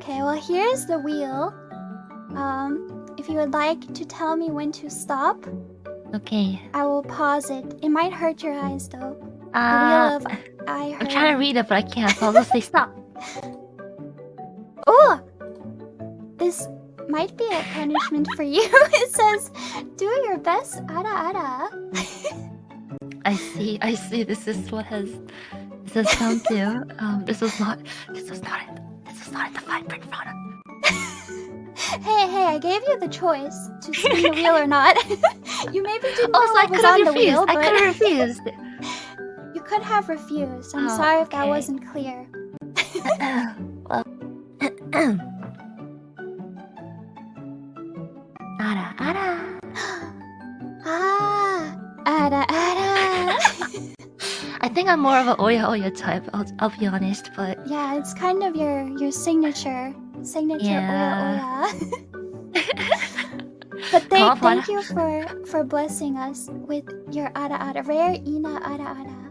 Okay, well here's the wheel. If you would like to tell me when to stop, Okay. I will pause it. It might hurt your eyes though. The wheel of I I'm heard. trying to read it, but I can't, so I'll just say stop. Oh! This might be a punishment for you. It says, do your best, Ara Ara. I see. This is come to. This was not in the fine print, Fauna. Hey, I gave you the choice to spin the wheel or not. You maybe didn't know Also, what was on the wheel, but... I could have refused. You could have refused. I'm Oh, sorry if that okay. wasn't clear. Well... Ara Ara. Ara Ara. I think I'm more of an Oya type, I'll be honest, but... Yeah, it's kind of your signature. Yeah. Oya. But thank you for blessing us with your Ara Ara. Rare Ina Ara Ara.